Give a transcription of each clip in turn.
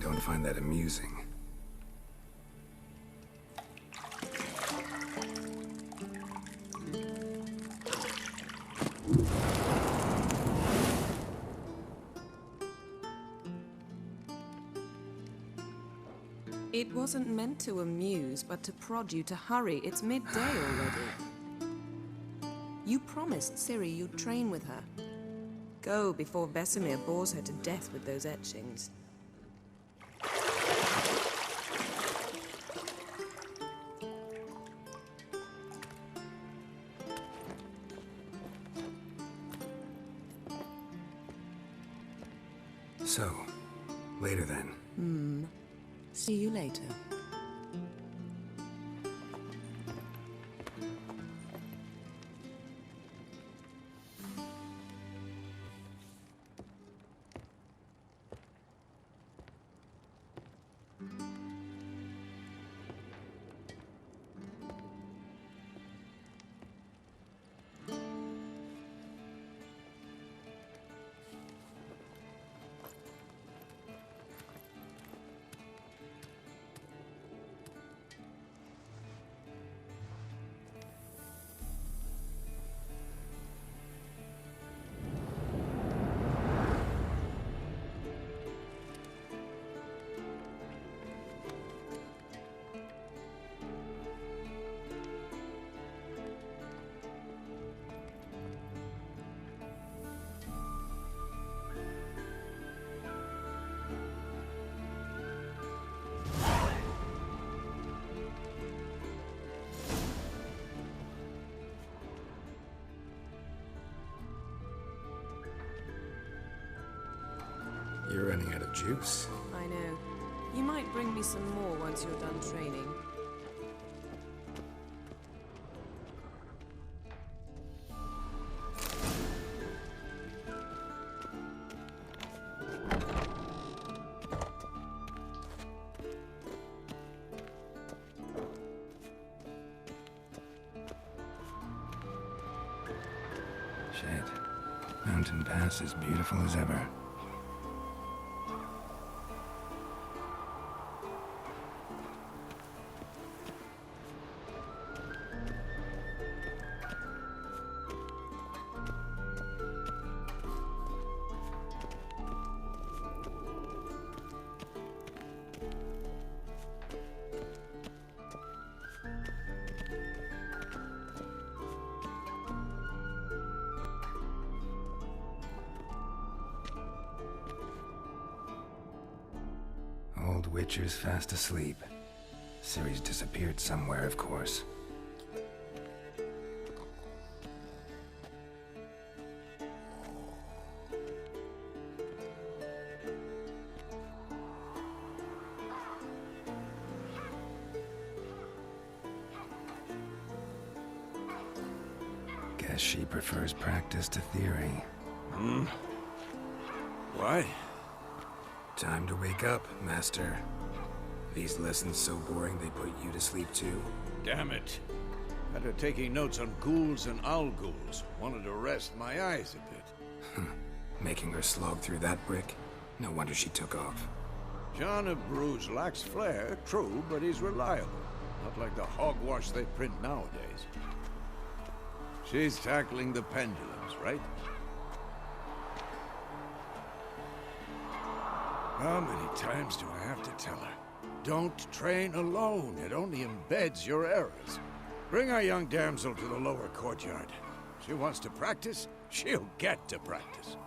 don't find that amusing. It wasn't meant to amuse, but to prod you to hurry. It's midday already. You promised Ciri you'd train with her. Go before Vesemir bores her to death with those etchings. So, later then. See you later. You're running out of juice. I know. You might bring me some more once you're done training. Shit. Mountain Pass is beautiful as ever. Old Witcher's fast asleep. Ciri's disappeared somewhere, of course. Guess she prefers practice to theory. Why? Time to wake up, Master. These lessons so boring they put you to sleep too? Damn it. Had her taking notes on ghouls and owl ghouls. Wanted to rest my eyes a bit. Making her slog through that brick? No wonder she took off. John of Bruges lacks flair, true, but he's reliable. Not like the hogwash they print nowadays. She's tackling the pendulums, right? How many times do I have to tell her? Don't train alone. It only embeds your errors. Bring our young damsel to the lower courtyard. She wants to practice, she'll get to practice.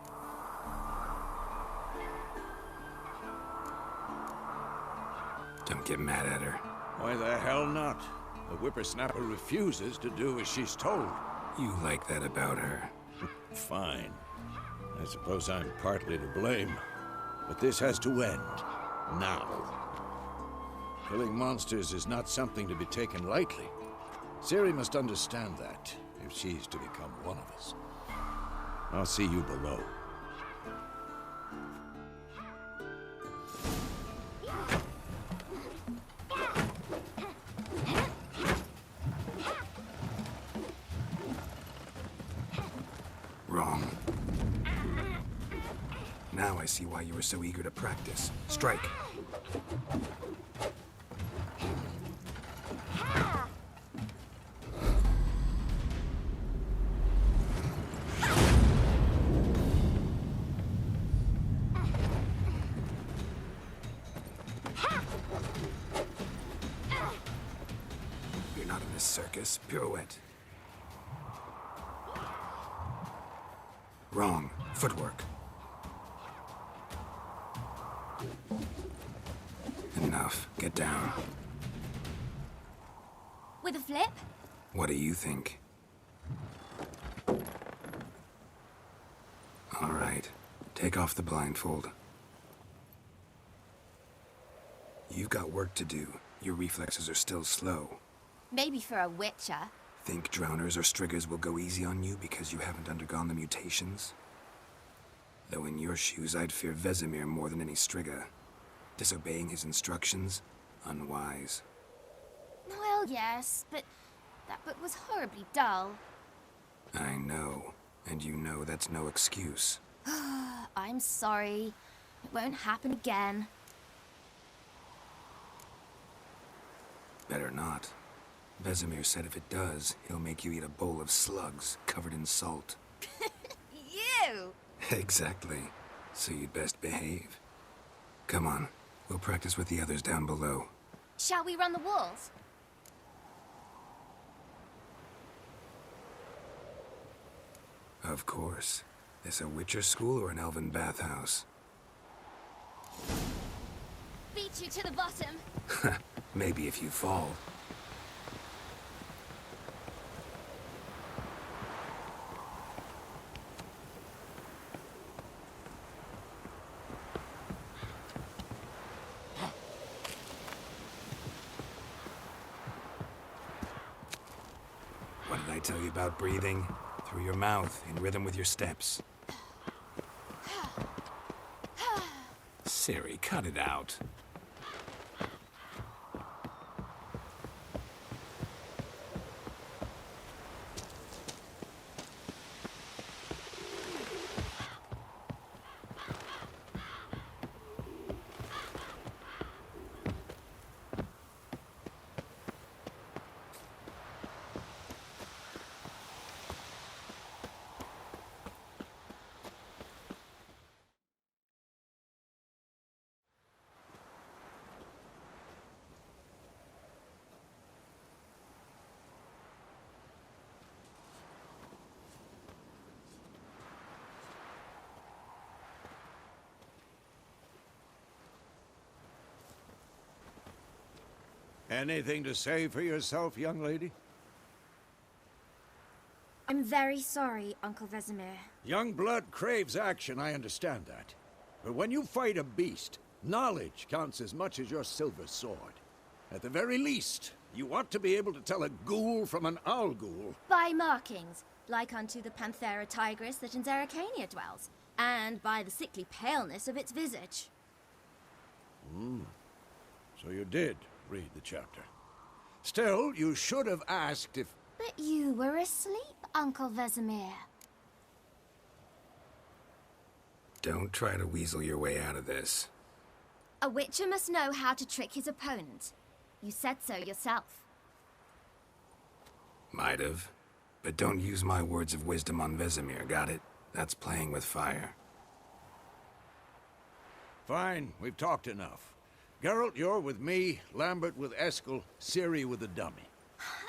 Don't get mad at her. Why the hell not? The whippersnapper refuses to do as she's told. You like that about her. Fine. I suppose I'm partly to blame. But this has to end. Now. Killing monsters is not something to be taken lightly. Ciri must understand that, if she's to become one of us. I'll see you below. Wrong. Now I see why you were so eager to practice. Strike. You're not in this circus. Pirouette. Wrong. Footwork. Enough. Get down. With a flip? What do you think? All right. Take off the blindfold. You've got work to do. Your reflexes are still slow. Maybe for a witcher. Think drowners or striggers will go easy on you because you haven't undergone the mutations? Though in your shoes, I'd fear Vesemir more than any strigger. Disobeying his instructions? Unwise. Well, yes, but that book was horribly dull. I know. And you know that's no excuse. I'm sorry. It won't happen again. Better not. Vesemir said if it does, he'll make you eat a bowl of slugs covered in salt. You! Exactly. So you'd best behave. Come on. We'll practice with the others down below. Shall we run the walls? Of course. This a Witcher school or an elven bathhouse? Beat you to the bottom. Maybe if you fall. What did I tell you about breathing? Through your mouth, in rhythm with your steps. Ciri, cut it out. Anything to say for yourself, young lady? I'm very sorry, Uncle Vesemir. Young blood craves action, I understand that. But when you fight a beast, knowledge counts as much as your silver sword. At the very least, you ought to be able to tell a ghoul from an owl ghoul. By markings, like unto the Panthera tigris that in Zerrikania dwells, and by the sickly paleness of its visage. So you did read the chapter. Still, you should have asked if... But you were asleep, Uncle Vesemir. Don't try to weasel your way out of this. A witcher must know how to trick his opponent. You said so yourself. Might have. But don't use my words of wisdom on Vesemir, got it? That's playing with fire. Fine, we've talked enough. Geralt, you're with me, Lambert with Eskel, Ciri with the dummy.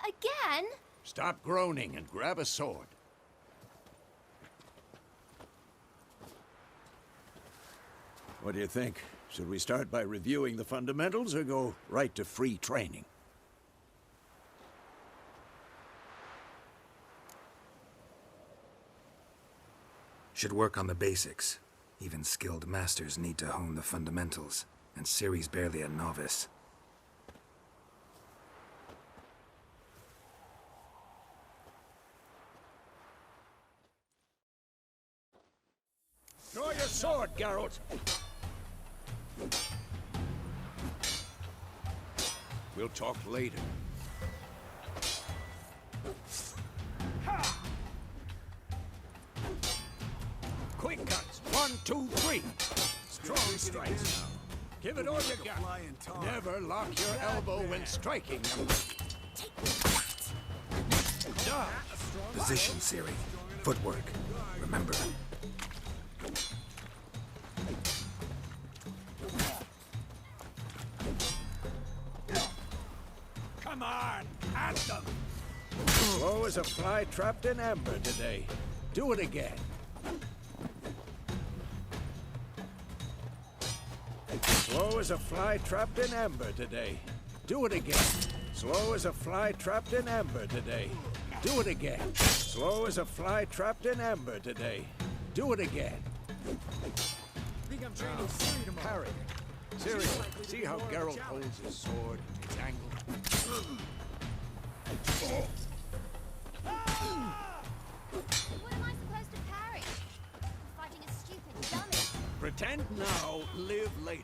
Again? Stop groaning and grab a sword. What do you think? Should we start by reviewing the fundamentals or go right to free training? Should work on the basics. Even skilled masters need to hone the fundamentals, and Ciri's barely a novice. Draw your sword, Geralt! We'll talk later. Quick cuts! 1, 2, 3! Strong strikes now. Give it all you got. Never lock your elbow when striking them. Position, Ciri. Footwork. Remember. Come on, at them! Slow as a fly trapped in amber today. Do it again. Slow as a fly trapped in amber today. Do it again. Slow as a fly trapped in amber today. Do it again. Slow as a fly trapped in amber today. Do it again. Think I'm training Ciri tomorrow. Parry. Seriously, see how Geralt holds his sword, its angle? What am I supposed to parry? I'm fighting a stupid dummy. Pretend now, live later.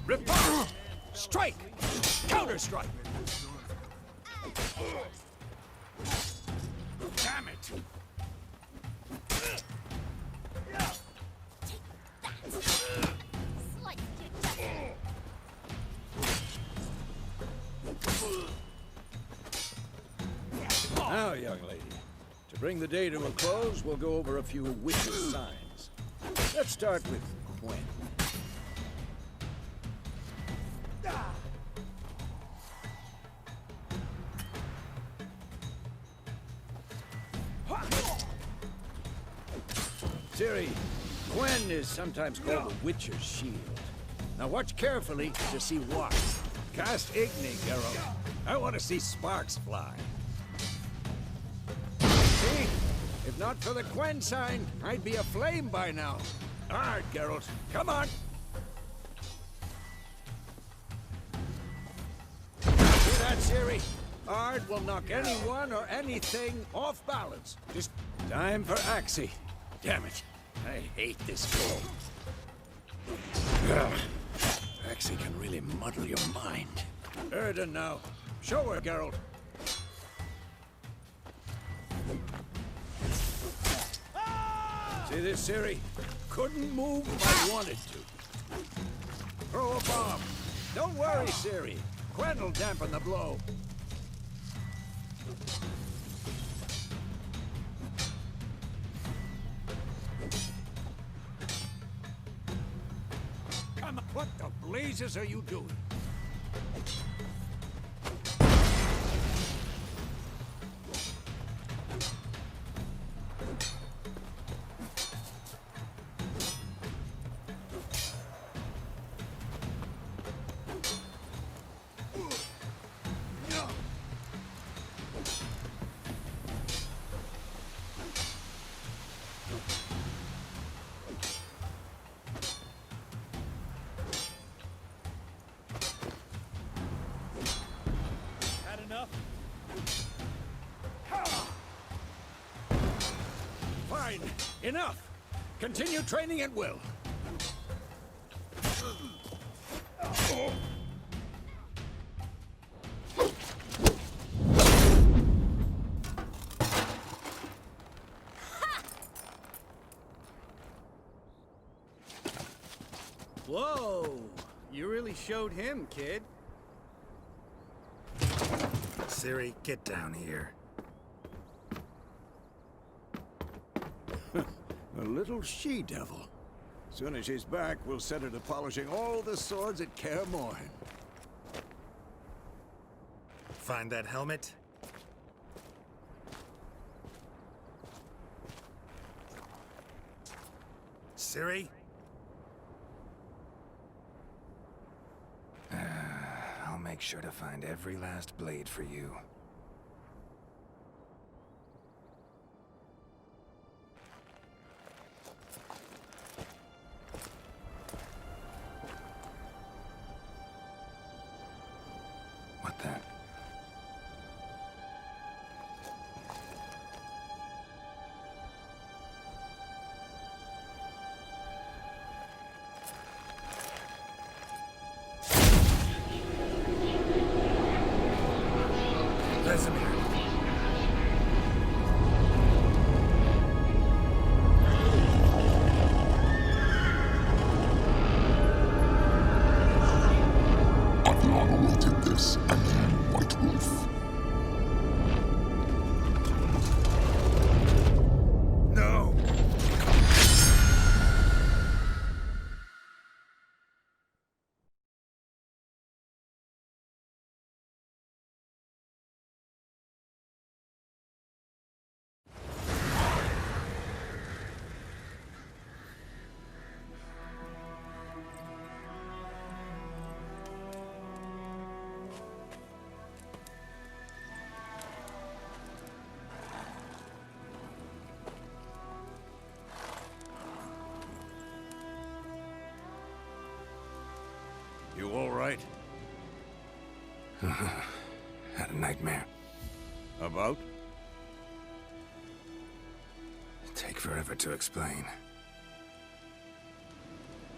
Repulse! Strike! Counter-strike! Damn it! Slice you. Now, young lady, to bring the day to a close, we'll go over a few witches' signs. Let's start with Gwen. Ciri, Gwen is sometimes called the Witcher's Shield. Now watch carefully to see what. Cast Igni, Geralt. I want to see sparks fly. See? If not for the Gwen sign, I'd be aflame by now. All right, Geralt, come on. See that, Ciri? Ard will knock anyone or anything off balance. Just time for Axii. Damn it. I hate this game. Axii can really muddle your mind. Erden now. Show her, Geralt. See this, Ciri? Couldn't move if I wanted to. Throw a bomb. Don't worry, Ciri. Gwen will dampen the blow. Come on. What the blazes are you doing? Fine. Enough. Continue training at will. Whoa! You really showed him, kid. Ciri, get down here. A little she-devil. Soon as she's back, we'll set her to polishing all the swords at Kaer Morhen. Find that helmet? Ciri? I'll make sure to find every last blade for you. What the? darkness under White Wolf. No! You all right? Had a nightmare. About? Take forever to explain.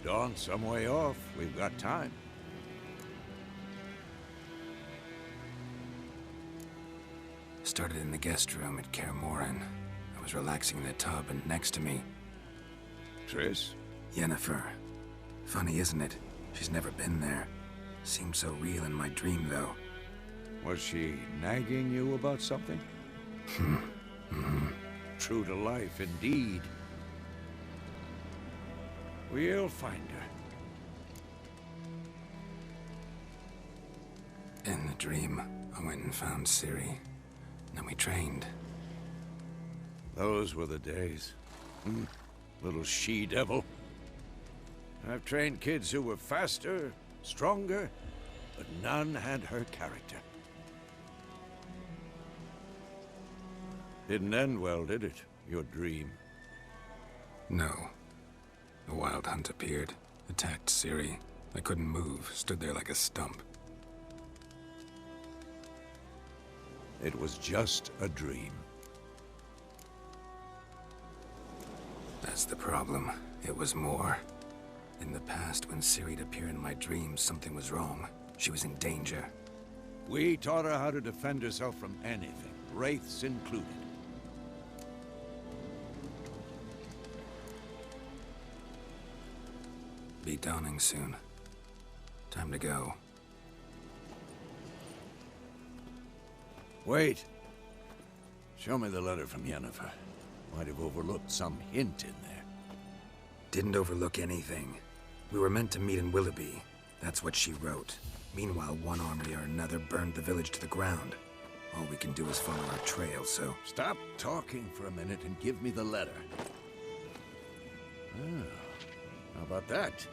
Dawn's some way off. We've got time. Started in the guest room at Kaer Morhen. I was relaxing in the tub, and next to me, Triss? Yennefer. Funny, isn't it? She's never been there. Seemed so real in my dream, though. Was she nagging you about something? True to life, indeed. We'll find her. In the dream, I went and found Ciri. Then we trained. Those were the days. Little she-devil. I've trained kids who were faster, stronger, but none had her character. Didn't end well, did it? Your dream? No. A wild hunt appeared, attacked Ciri. I couldn't move, stood there like a stump. It was just a dream. That's the problem. It was more. In the past, when Ciri'd appear in my dreams, something was wrong. She was in danger. We taught her how to defend herself from anything, wraiths included. Be dawning soon. Time to go. Wait. Show me the letter from Yennefer. Might have overlooked some hint in there. Didn't overlook anything. We were meant to meet in Willoughby. That's what she wrote. Meanwhile, one army or another burned the village to the ground. All we can do is follow our trail, so... Stop talking for a minute and give me the letter. Ah, how about that?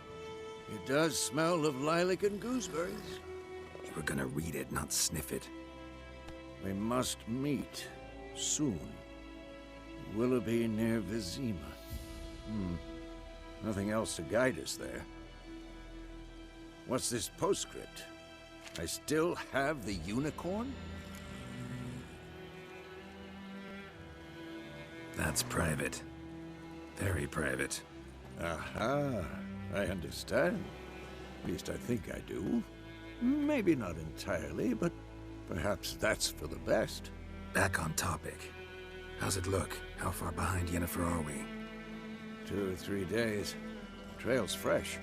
It does smell of lilac and gooseberries. You were gonna read it, not sniff it. We must meet soon. Willoughby near Vizima. Nothing else to guide us there. What's this postscript? I still have the unicorn? That's private. Very private. Aha, I understand. At least I think I do. Maybe not entirely, but perhaps that's for the best. Back on topic. How's it look? How far behind Yennefer are we? 2 or 3 days. Trail's fresh,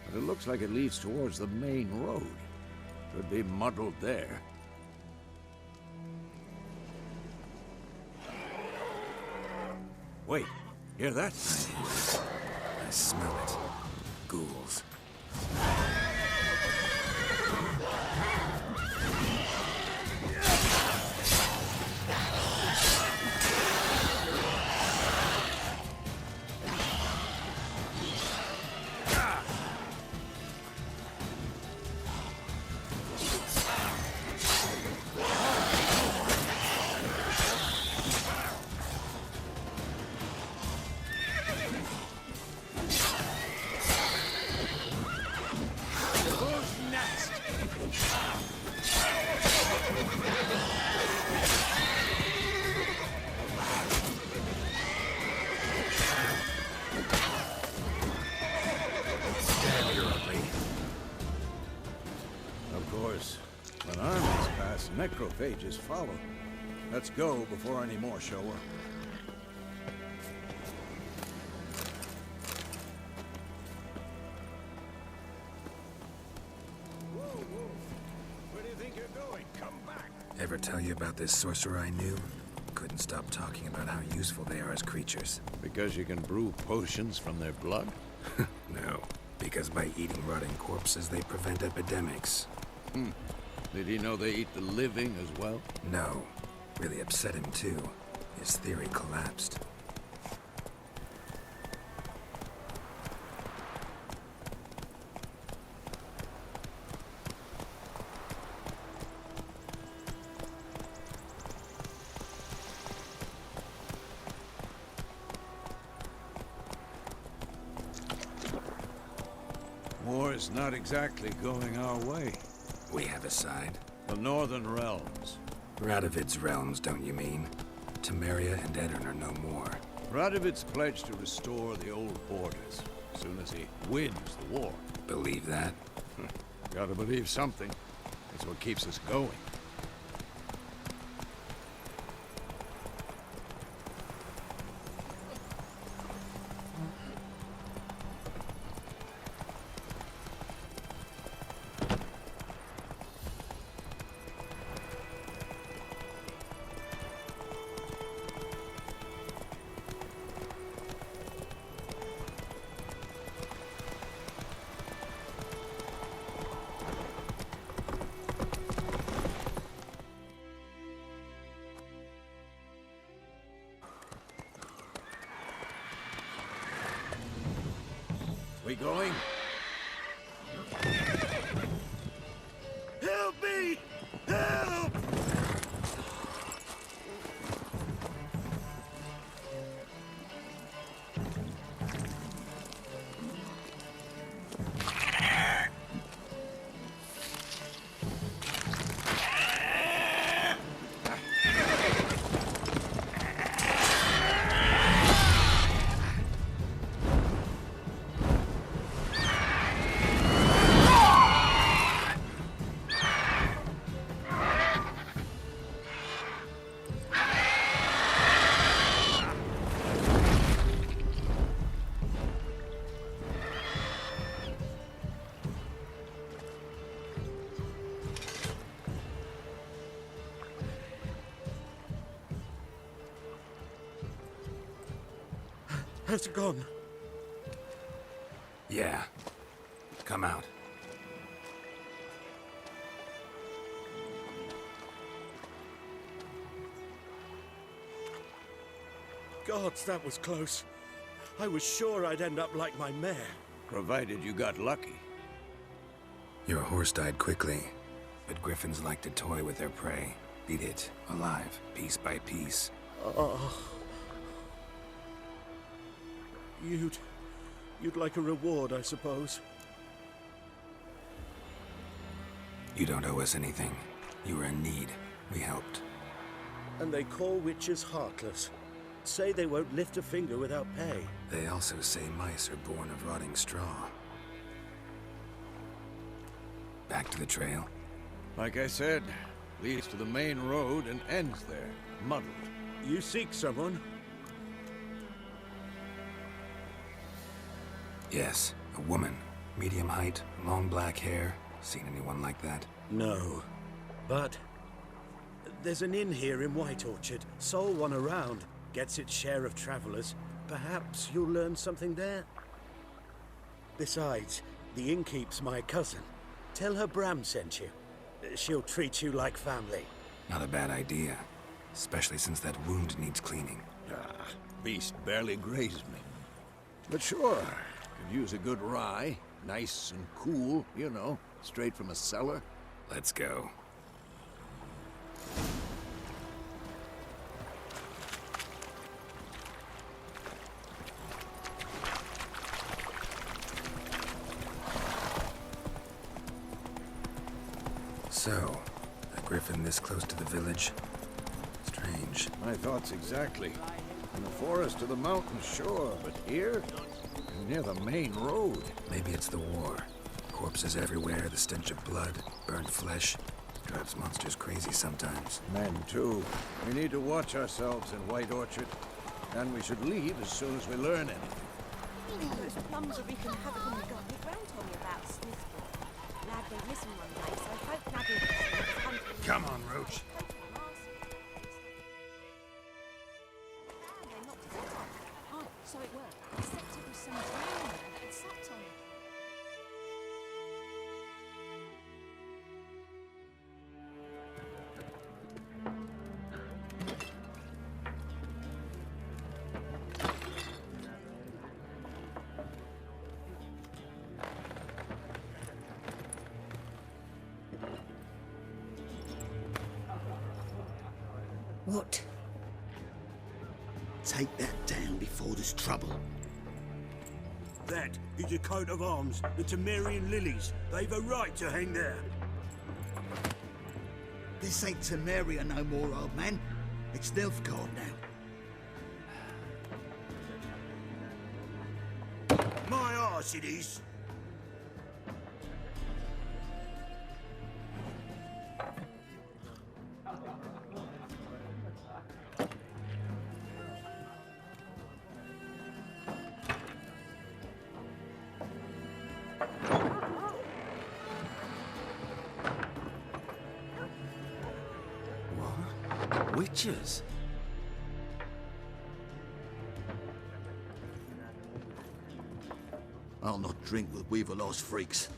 but it looks like it leads towards the main road. Could be muddled there. Wait, hear that? I smell it. Ghouls. When armies pass, necrophages follow. Let's go before any more show up. Whoa, whoa. Where do you think about this sorcerer I knew, couldn't stop talking about how useful they are as creatures. Because you can brew potions from their blood? No, because by eating rotting corpses, they prevent epidemics. Did he know they eat the living as well? No. Really upset him, too. His theory collapsed. War is not exactly going our way. We have a side. The Northern Realms. Radovid's realms, don't you mean? Temeria and Edirn are no more. Radovid's pledged to restore the old borders as soon as he wins the war. Believe that? Gotta believe something. That's what keeps us going. We going? Help me! Help! Has it gone? Yeah. Come out. Gods, that was close. I was sure I'd end up like my mare. Provided you got lucky. Your horse died quickly, but griffins like to toy with their prey. Eat it, alive, piece by piece. You'd like a reward, I suppose. You don't owe us anything. You were in need. We helped. And they call witches heartless. Say they won't lift a finger without pay. They also say mice are born of rotting straw. Back to the trail? Like I said, leads to the main road and ends there, muddled. You seek someone? Yes, a woman. Medium height, long black hair. Seen anyone like that? No. But there's an inn here in White Orchard. Sole one around. Gets its share of travelers. Perhaps you'll learn something there? Besides, the innkeep's my cousin. Tell her Bram sent you. She'll treat you like family. Not a bad idea. Especially since that wound needs cleaning. Beast barely grazed me. But sure, could use a good rye. Nice and cool, you know, straight from a cellar. Let's go. So, a griffin this close to the village? Strange. My thoughts exactly. In the forest or the mountains, sure, but here? Near the main road. Maybe it's the war. Corpses everywhere, the stench of blood, burnt flesh. Drives monsters crazy sometimes. Men, too. We need to watch ourselves in White Orchard. And we should leave as soon as we learn anything. You know, those plums are we can have it in the garden. Your grand told me about Smithport. Lad went missing one day, so I hope Nabby was hunting. Come on, Roach. So it worked, except it was some drowned man that had sat on it. What? Take that down before there's trouble. That is a coat of arms, the Temerian lilies. They've a right to hang there. This ain't Temeria no more, old man. It's Nilfgaard now. My arse it is. Witches? I'll not drink with Weaverlaw's freaks.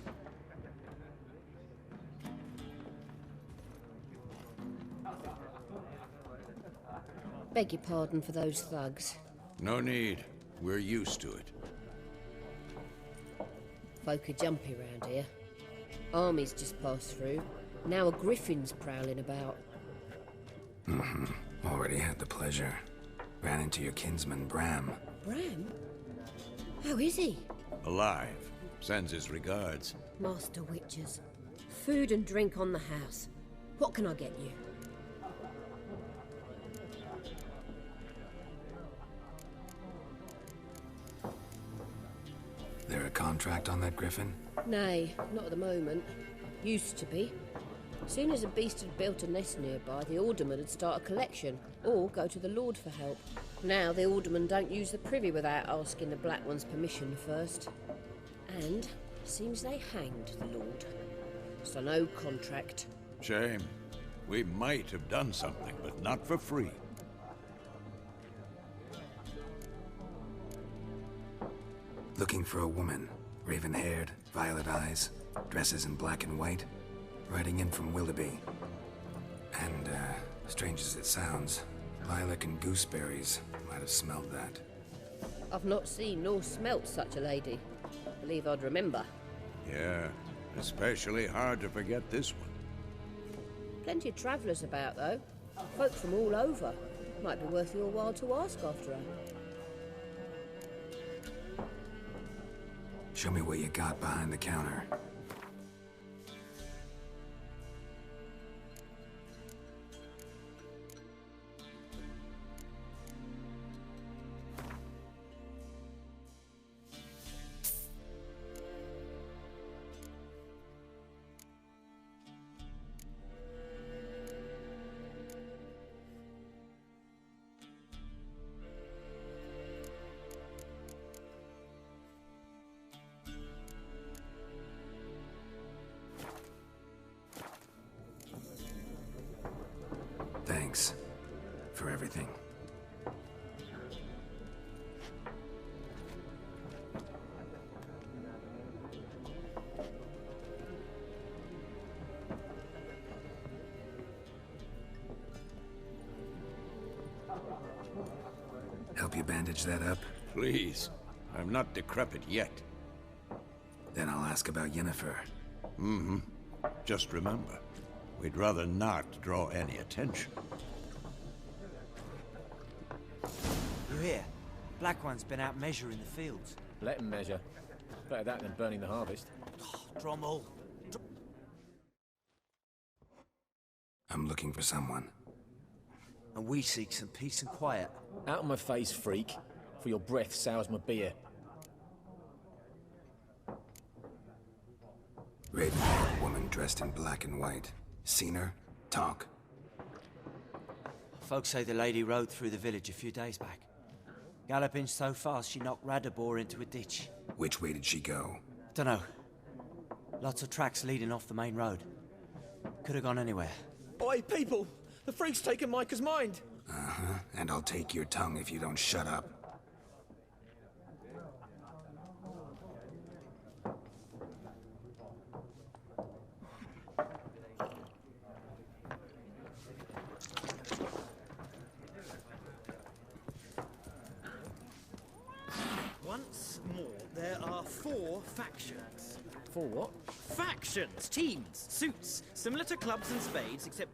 Beg your pardon for those thugs. No need. We're used to it. Folk are jumpy round here. Armies just passed through. Now a griffin's prowling about. Already had the pleasure. Ran into your kinsman, Bram. Bram? How is he? Alive. Sends his regards. Master Witches. Food and drink on the house. What can I get you? There a contract on that griffin? Nay, not at the moment. Used to be. Soon as a beast had built a nest nearby, the alderman would start a collection, or go to the Lord for help. Now the aldermen don't use the privy without asking the Black One's permission first. And seems they hanged the Lord. So no contract. Shame. We might have done something, but not for free. Looking for a woman. Raven-haired, violet eyes, dresses in black and white. Riding in from Willoughby. And, strange as it sounds, lilac and gooseberries might have smelled that. I've not seen nor smelt such a lady. Believe I'd remember. Yeah, especially hard to forget this one. Plenty of travellers about, though. Folk from all over. Might be worth your while to ask after her. Show me what you got behind the counter. Thanks for everything. Help you bandage that up? Please. I'm not decrepit yet. Then I'll ask about Yennefer. Just remember, we'd rather not draw any attention. You hear? Black One's been out measuring the fields. Let him measure. Better that than burning the harvest. Drommel. I'm looking for someone. And we seek some peace and quiet. Out of my face, freak. For your breath sours my beer. Raven-haired woman dressed in black and white. Seen her? Talk. Folks say the lady rode through the village a few days back. Galloping so fast she knocked Radabor into a ditch. Which way did she go? Dunno. Lots of tracks leading off the main road. Could have gone anywhere. Oi, people! The freak's taken Micah's mind! And I'll take your tongue if you don't shut up. Once more, there are 4 factions. 4 what? Factions, teams, suits, similar to clubs and spades, except...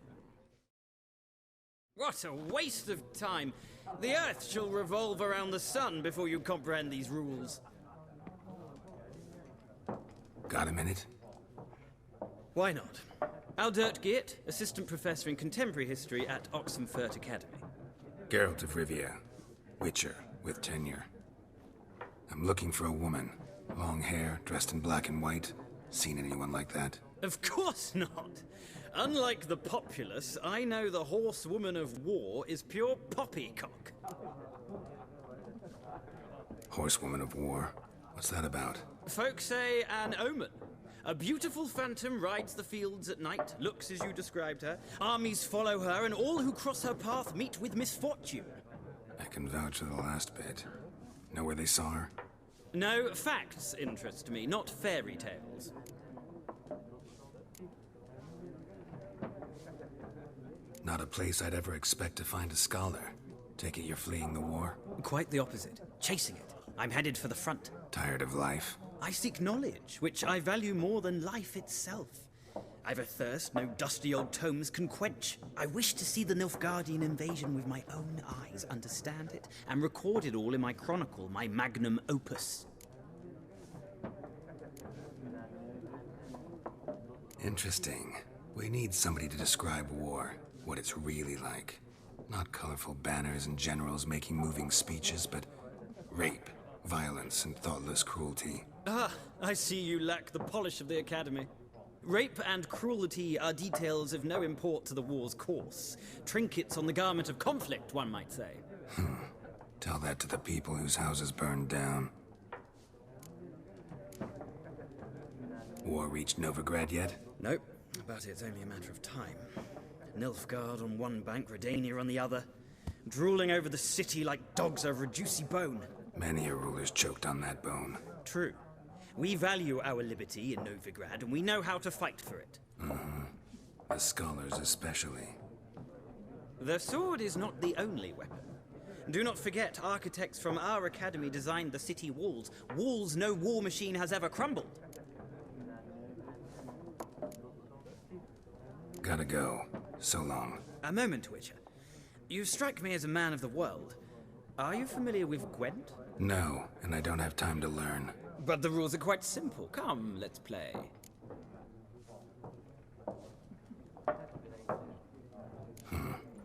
What a waste of time! The Earth shall revolve around the sun before you comprehend these rules. Got a minute? Why not? Aldert Geert, Assistant Professor in Contemporary History at Oxenfurt Academy. Geralt of Rivia, Witcher, with tenure. I'm looking for a woman. Long hair, dressed in black and white. Seen anyone like that? Of course not! Unlike the populace, I know the horsewoman of war is pure poppycock. Horsewoman of war? What's that about? Folk say an omen. A beautiful phantom rides the fields at night, looks as you described her. Armies follow her, and all who cross her path meet with misfortune. I can vouch for the last bit. Know where they saw her? No, facts interest me, not fairy tales. Not a place I'd ever expect to find a scholar. Take it you're fleeing the war? Quite the opposite. Chasing it. I'm headed for the front. Tired of life? I seek knowledge, which I value more than life itself. I've a thirst no dusty old tomes can quench. I wish to see the Nilfgaardian invasion with my own eyes, understand it, and record it all in my chronicle, my magnum opus. Interesting. We need somebody to describe war, what it's really like. Not colorful banners and generals making moving speeches, but rape, violence, and thoughtless cruelty. Ah, I see you lack the polish of the Academy. Rape and cruelty are details of no import to the war's course. Trinkets on the garment of conflict, one might say. Tell that to the people whose houses burned down. War reached Novigrad yet? Nope, but it's only a matter of time. Nilfgaard on one bank, Redania on the other, drooling over the city like dogs over a juicy bone. Many a ruler's choked on that bone. True. We value our liberty in Novigrad, and we know how to fight for it. The scholars especially. The sword is not the only weapon. Do not forget, architects from our academy designed the city walls. Walls no war machine has ever crumbled. Gotta go. So long. A moment, Witcher. You strike me as a man of the world. Are you familiar with Gwent? No, and I don't have time to learn. But the rules are quite simple. Come, let's play.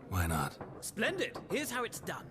Why not? Splendid! Here's how it's done.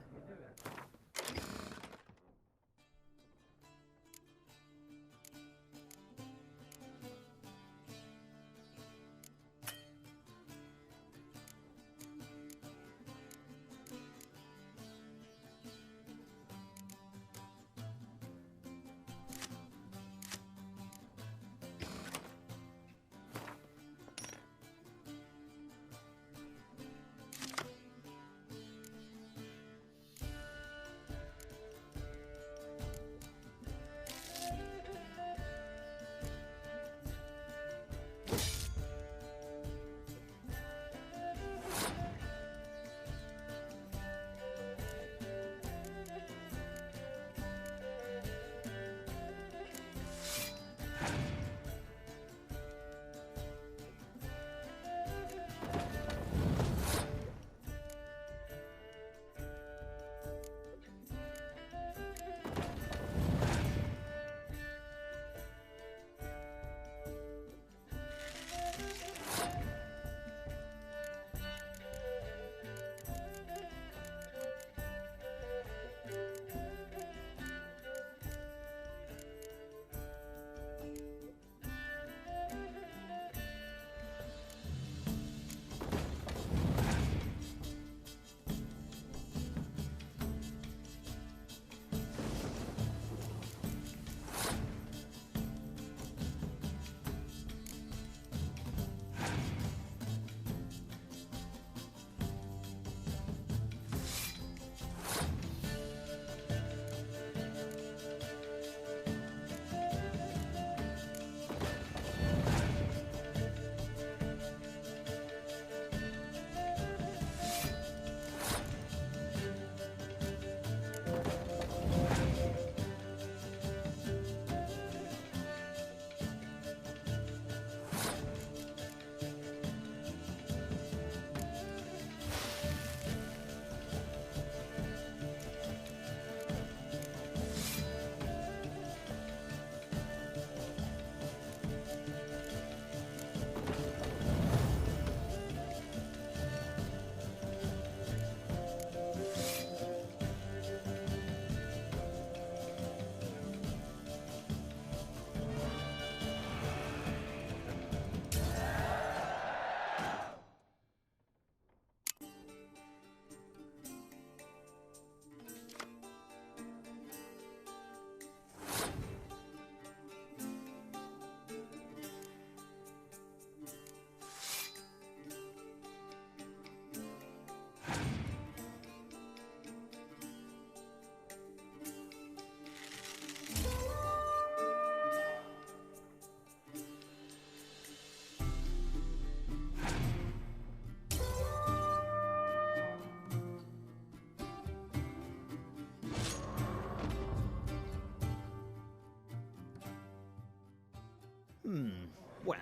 Well,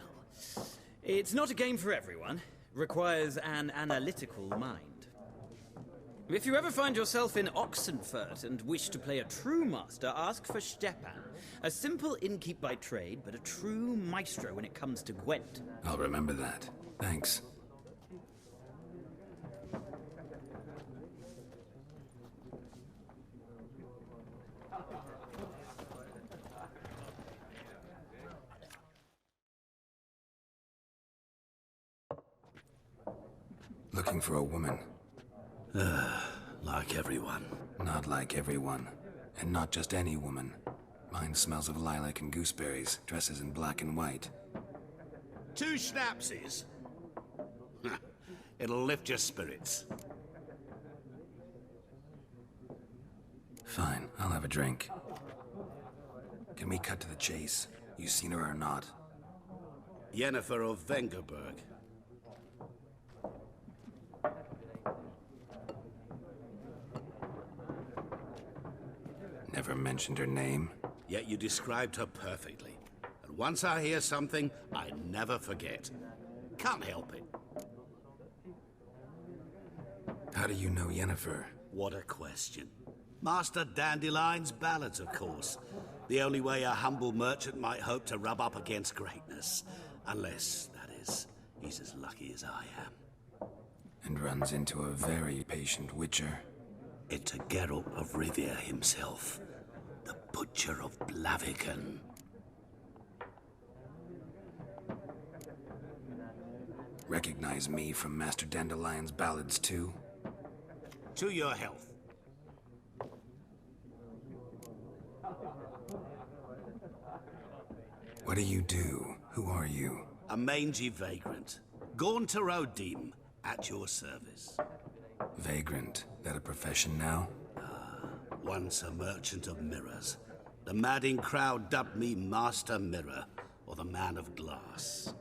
it's not a game for everyone. Requires an analytical mind. If you ever find yourself in Oxenfurt and wish to play a true master, ask for Stepan. A simple innkeep by trade, but a true maestro when it comes to Gwent. I'll remember that. Thanks. Looking for a woman. Like everyone. Not like everyone. And not just any woman. Mine smells of lilac and gooseberries, dresses in black and white. 2 schnapsies. It'll lift your spirits. Fine, I'll have a drink. Can we cut to the chase? You seen her or not? Yennefer of Vengerberg. Never mentioned her name. Yet you described her perfectly. And once I hear something, I never forget. Can't help it. How do you know Yennefer? What a question. Master Dandelion's ballads, of course. The only way a humble merchant might hope to rub up against greatness. Unless, that is, he's as lucky as I am. And runs into a very patient witcher. Into Geralt of Rivia himself. The Butcher of Blaviken. Recognize me from Master Dandelion's ballads, too? To your health. What do you do? Who are you? A mangy vagrant. Gaunter Odim, at your service. Vagrant? That a profession now? Once a merchant of mirrors. The madding crowd dubbed me Master Mirror, or the Man of Glass.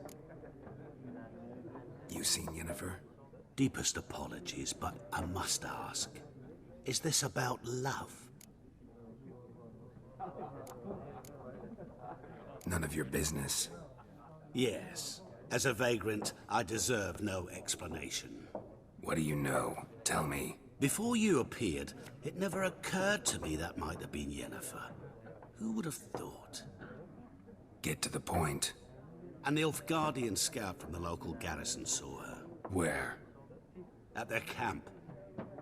You seen Yennefer? Deepest apologies, but I must ask. Is this about love? None of your business. Yes. As a vagrant, I deserve no explanation. What do you know? Tell me. Before you appeared, it never occurred to me that might have been Yennefer. Who would have thought? Get to the point. An Nilfgaardian scout from the local garrison saw her. Where? At their camp.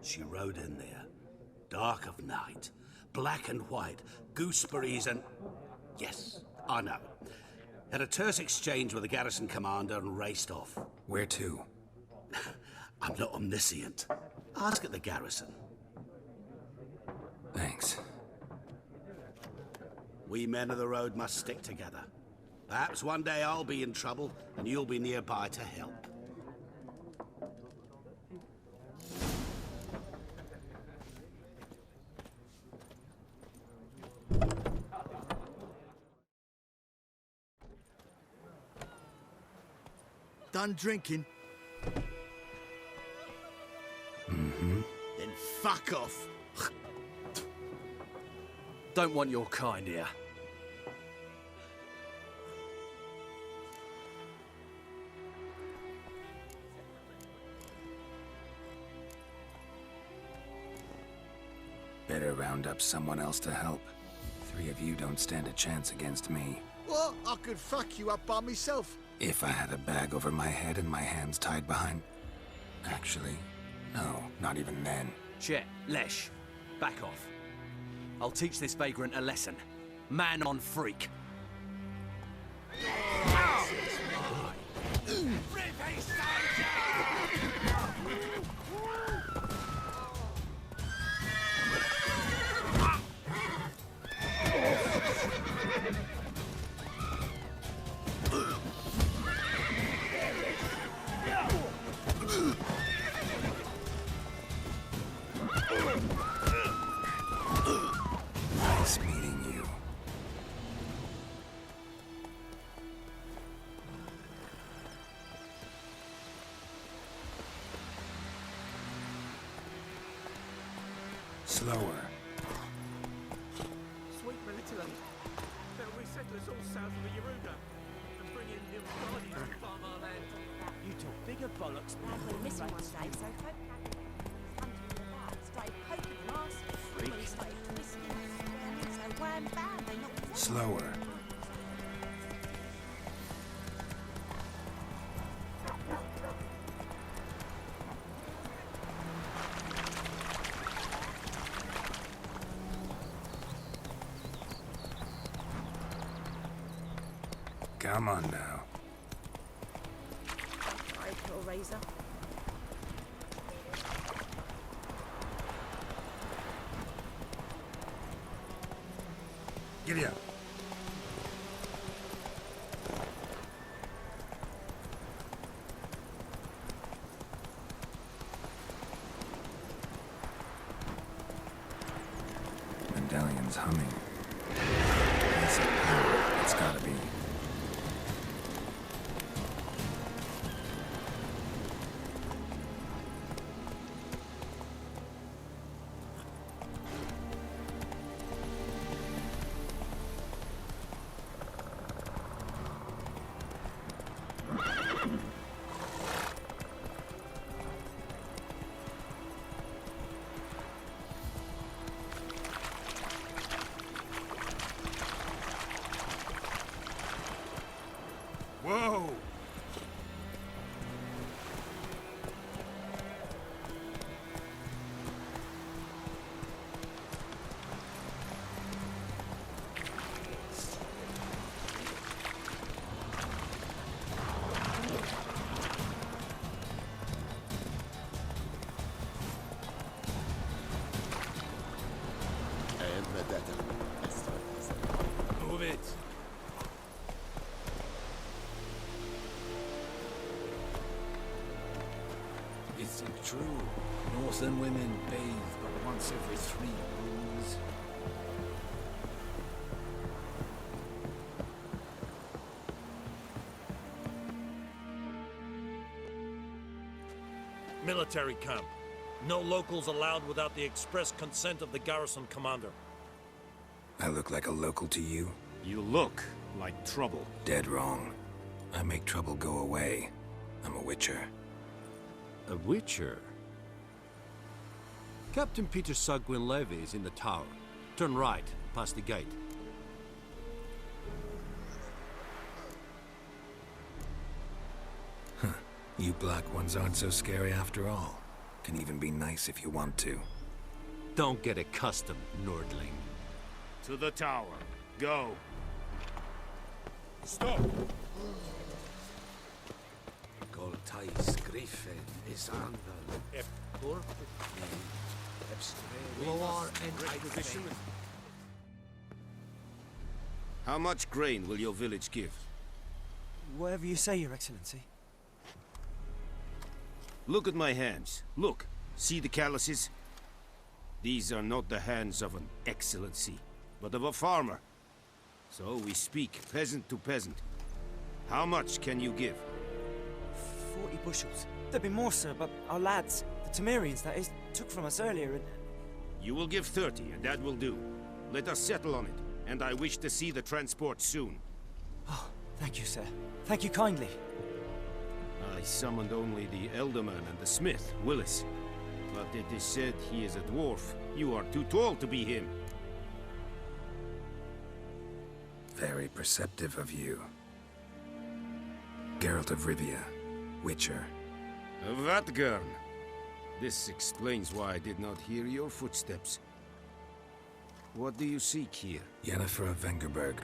She rode in there. Dark of night. Black and white. Gooseberries and... Yes, I know. Had a terse exchange with the garrison commander and raced off. Where to? I'm not omniscient. Ask at the garrison. Thanks. We men of the road must stick together. Perhaps one day I'll be in trouble and you'll be nearby to help. Done drinking? Mm-hmm. Then fuck off. Don't want your kind here. Better round up someone else to help. 3 of you don't stand a chance against me. What? I could fuck you up by myself. If I had a bag over my head and my hands tied behind... Actually, no, not even then. Chet, Lesh, back off. I'll teach this vagrant a lesson. Man on freak. Nice meeting you. Slower. Sweet Melitele. They'll resettle us all south of the Yaruga. And You talk bigger bollocks. We're missing one day, so folk hunting about, started poking and asking. Freak. Started twisting and squirming, so wham bam, they knocked us out. Slower. Come on now. Right, little razor. Giddy up. Medallion's humming. That's a power. It's gotta be. Whoa! Move it! Is it true? Northern women bathe but once every 3 moons. Military camp. No locals allowed without the express consent of the garrison commander. I look like a local to you? You look like trouble. Dead wrong. I make trouble go away. I'm a witcher. A witcher? Captain Peter Sagwin Levy is in the tower. Turn right, past the gate. Huh. You black ones aren't so scary after all. Can even be nice if you want to. Don't get accustomed, Nordling. To the tower. Go. Stop! Goltais Griffin is under Lower and How much grain will your village give? Whatever you say, Your Excellency. Look at my hands. Look. See the calluses? These are not the hands of an excellency, but of a farmer. So we speak peasant to peasant. How much can you give? 40 bushels. There'd be more, sir, but our lads, the Temerians, that is, took from us earlier and... You will give 30, and that will do. Let us settle on it, and I wish to see the transport soon. Oh, thank you, sir. Thank you kindly. I summoned only the Elderman and the smith, Willis. But it is said he is a dwarf. You are too tall to be him. Very perceptive of you. Geralt of Rivia, Witcher. Vatgern. This explains why I did not hear your footsteps. What do you seek here? Yennefer of Vengerberg.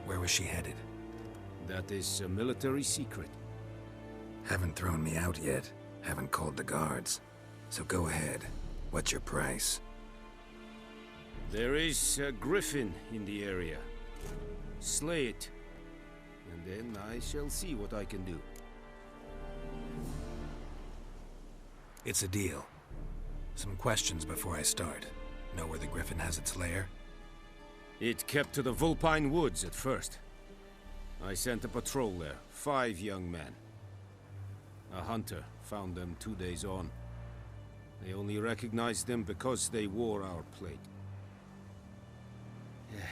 Where was she headed? That is a military secret. Haven't thrown me out yet. Haven't called the guards. So go ahead. What's your price? There is a griffin in the area. Slay it. And then I shall see what I can do. It's a deal. Some questions before I start. Know where the griffin has its lair? It kept to the Vulpine Woods at first. I sent a patrol there, 5 young men. A hunter found them 2 days on. They only recognized them because they wore our plate.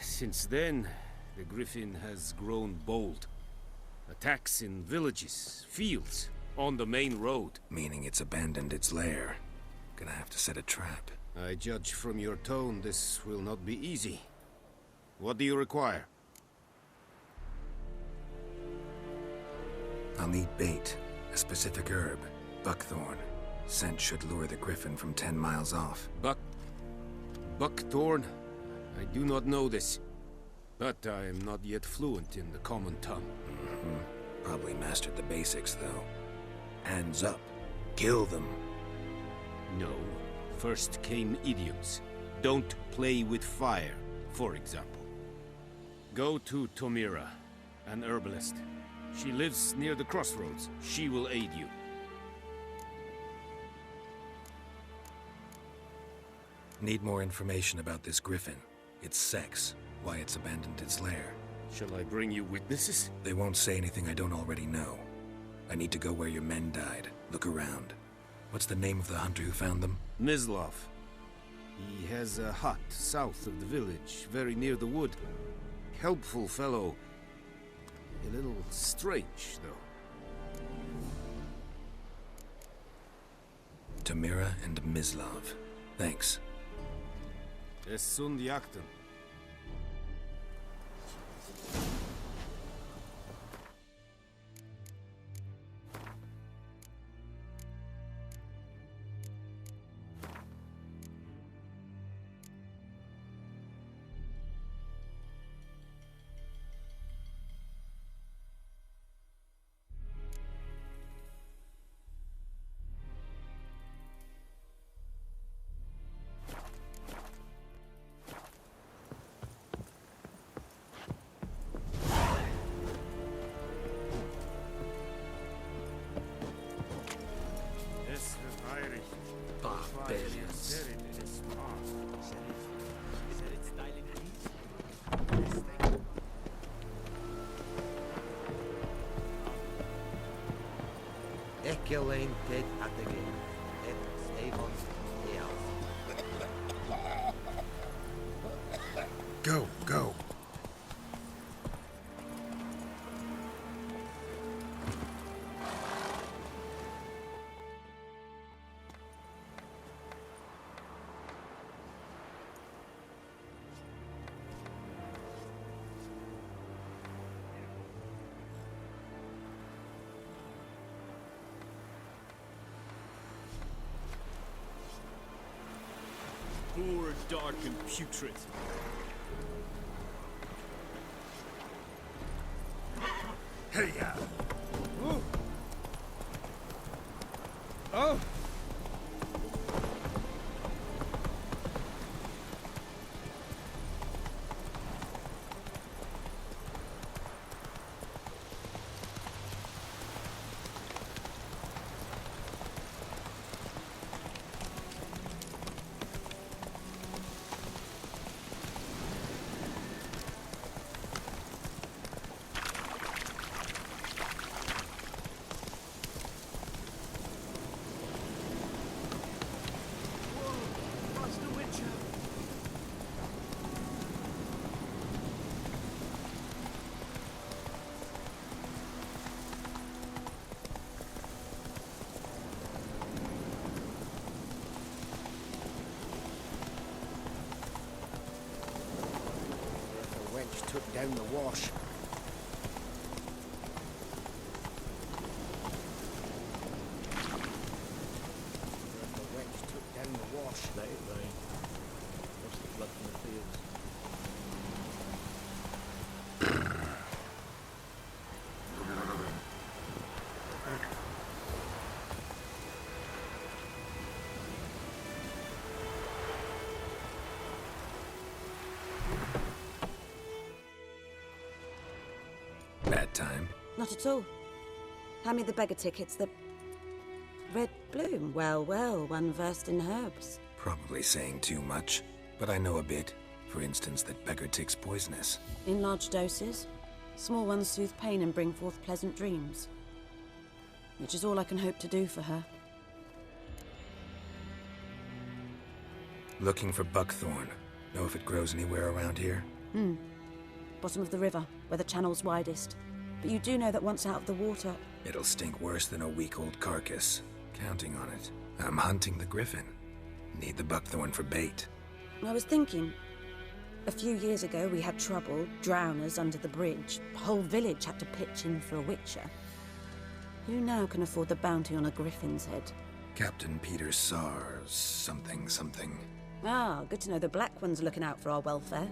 Since then, the griffin has grown bold. Attacks in villages, fields, on the main road. Meaning it's abandoned its lair. Gonna have to set a trap. I judge from your tone this will not be easy. What do you require? I'll need bait, a specific herb, buckthorn. Scent should lure the griffin from 10 miles off. Buckthorn? I do not know this. But I am not yet fluent in the common tongue. Probably mastered the basics, though. Hands up. Kill them. No. First came idioms. Don't play with fire, for example. Go to Tomira, an herbalist. She lives near the crossroads. She will aid you. Need more information about this griffin. Its sex, why it's abandoned its lair. Shall I bring you witnesses? They won't say anything I don't already know. I need to go where your men died. Look around. What's the name of the hunter who found them? Mislav. He has a hut south of the village, very near the wood. Helpful fellow. A little strange, though. Tomira and Mislav. Thanks. Es sunt jakten. Ted Attegin, et Avon Go, go. Poor, dark, and putrid. Hey, ya! Oh! Took down the wash. The wench took down the wash. Let it rain. What's the flood from the fields? Bad time. Not at all. Hand me the beggar tickets, the... Red Bloom. Well, well, one versed in herbs. Probably saying too much, but I know a bit. For instance, that beggar tick's poisonous. In large doses. Small ones soothe pain and bring forth pleasant dreams. Which is all I can hope to do for her. Looking for buckthorn. Know if it grows anywhere around here? Bottom of the river, where the channel's widest. But you do know that once out of the water... It'll stink worse than a week-old carcass. Counting on it. I'm hunting the griffin. Need the buckthorn for bait. I was thinking... A few years ago we had trouble, drowners under the bridge. The whole village had to pitch in for a witcher. Who now can afford the bounty on a griffin's head? Captain Peter Sars, something. Ah, good to know the Black One's looking out for our welfare.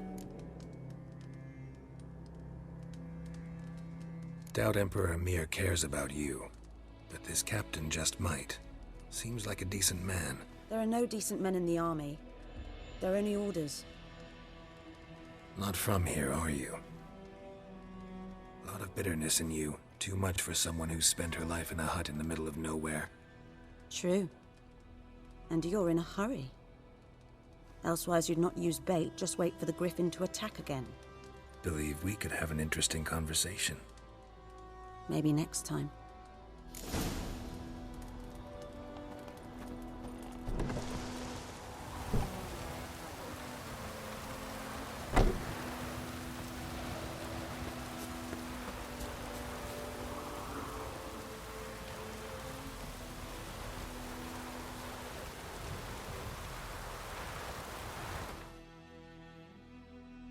Doubt Emperor Emhyr cares about you, but this captain just might. Seems like a decent man. There are no decent men in the army. They're only orders. Not from here, are you? A lot of bitterness in you. Too much for someone who's spent her life in a hut in the middle of nowhere. True. And you're in a hurry. Elsewise you'd not use bait, just wait for the griffin to attack again. Believe we could have an interesting conversation. Maybe next time.